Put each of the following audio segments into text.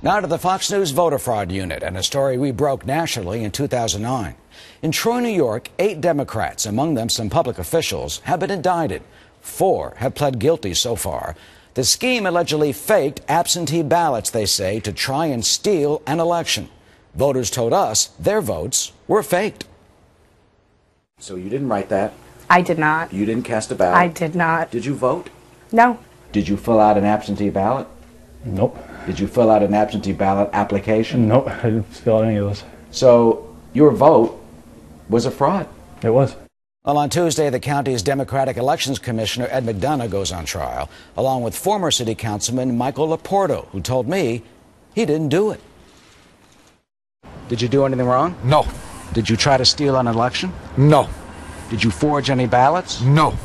Now to the Fox News voter fraud unit and a story we broke nationally in 2009. In Troy, New York, 8 Democrats, among them some public officials, have been indicted. 4 have pled guilty so far. The scheme allegedly faked absentee ballots, they say, to try and steal an election. Voters told us their votes were faked. So you didn't write that? I did not. You didn't cast a ballot? I did not. Did you vote? No. Did you fill out an absentee ballot? Nope. Did you fill out an absentee ballot application? Nope, I didn't fill out any of those. So your vote was a fraud? It was. Well, on Tuesday, the county's Democratic Elections Commissioner, Ed McDonough, goes on trial, along with former city councilman Michael Laporto, who told me he didn't do it. Did you do anything wrong? No. Did you try to steal an election? No. Did you forge any ballots? No.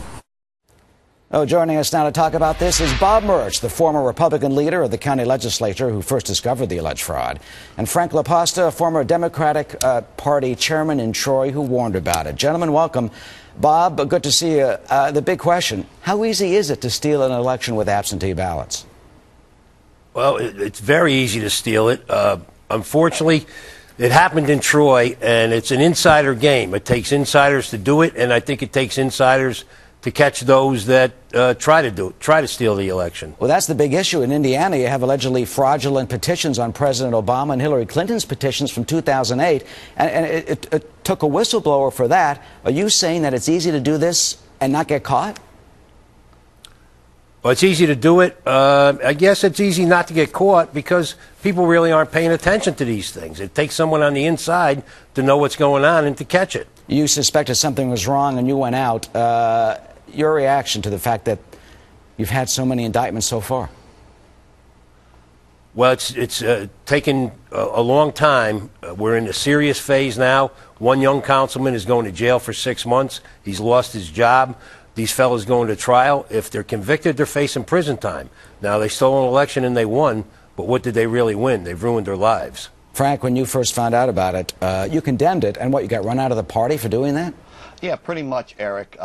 Oh, joining us now to talk about this is Bob Murch, the former Republican leader of the county legislature who first discovered the alleged fraud, and Frank LaPasta, a former Democratic Party chairman in Troy who warned about it. Gentlemen, welcome. Bob, good to see you. The big question, how easy is it to steal an election with absentee ballots? Well, it's very easy to steal it. Unfortunately, it happened in Troy, and it's an insider game. It takes insiders to do it, and I think it takes insiders to catch those that try to steal the election. Well, that's the big issue. In Indiana, you have allegedly fraudulent petitions on President Obama and Hillary Clinton's petitions from 2008, and it took a whistleblower for that. Are you saying that it's easy to do this and not get caught? Well, it's easy to do it. I guess it's easy not to get caught because people really aren't paying attention to these things. It takes someone on the inside to know what's going on and to catch it. You suspected something was wrong and you went out. Your reaction to the fact that you've had so many indictments so far? Well, it's taken a long time. We're in a serious phase now. One young councilman is going to jail for 6 months. He's lost his job. These fellows going to trial. If they're convicted, they're facing prison time. Now, they stole an election and they won, but what did they really win? They've ruined their lives. Frank, when you first found out about it, you condemned it, and what, you got run out of the party for doing that? Yeah, pretty much, Eric.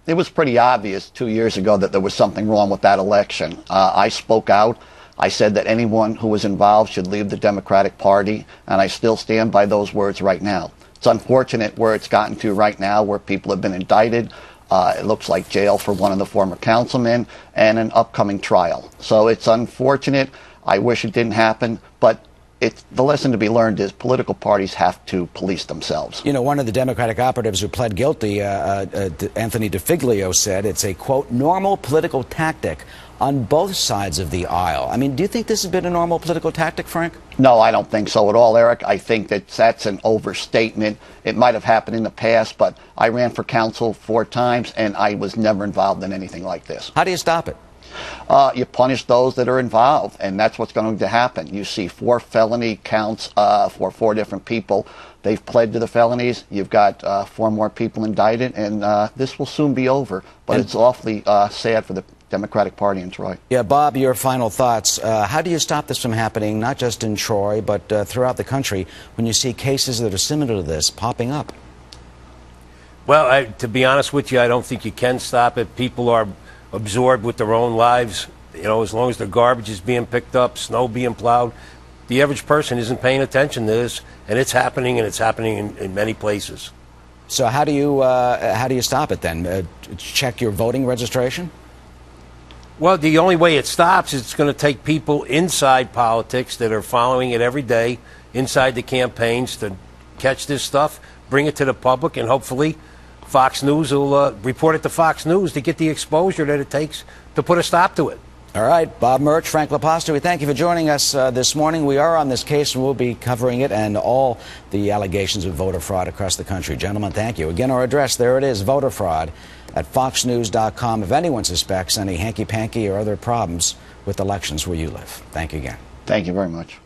It was pretty obvious 2 years ago that there was something wrong with that election. I spoke out. I said that anyone who was involved should leave the Democratic Party, and I still stand by those words right now. It's unfortunate where it's gotten to right now, where people have been indicted. It looks like jail for one of the former councilmen and an upcoming trial. So it's unfortunate. I wish it didn't happen, but the lesson to be learned is political parties have to police themselves. You know, one of the Democratic operatives who pled guilty, Anthony DeFiglio, said it's a, quote, normal political tactic on both sides of the aisle. I mean, do you think this has been a normal political tactic, Frank? No, I don't think so at all, Eric. I think that's an overstatement. It might have happened in the past, but I ran for council 4 times, and I was never involved in anything like this. How do you stop it? You punish those that are involved, and that's what's going to happen. You see 4 felony counts for 4 different people. They've pled to the felonies. You've got 4 more people indicted, and this will soon be over. But it's awfully sad for the Democratic Party in Troy. Yeah, Bob, your final thoughts. How do you stop this from happening, not just in Troy, but throughout the country, when you see cases that are similar to this popping up? Well, to be honest with you, I don't think you can stop it. People are absorbed with their own lives. You know, as long as their garbage is being picked up, snow being plowed, the average person isn't paying attention to this, and it's happening in many places. So how do you stop it then? Check your voting registration? Well, the only way it stops is it's going to take people inside politics that are following it every day, inside the campaigns, to catch this stuff, bring it to the public, and hopefully Fox News will report it to Fox News to get the exposure that it takes to put a stop to it. All right, Bob Murch, Frank LaPasta, we thank you for joining us this morning. We are on this case, and we'll be covering it and all the allegations of voter fraud across the country. Gentlemen, thank you. Again, our address, there it is, voter fraud at foxnews.com. If anyone suspects any hanky-panky or other problems with elections where you live. Thank you again. Thank you very much.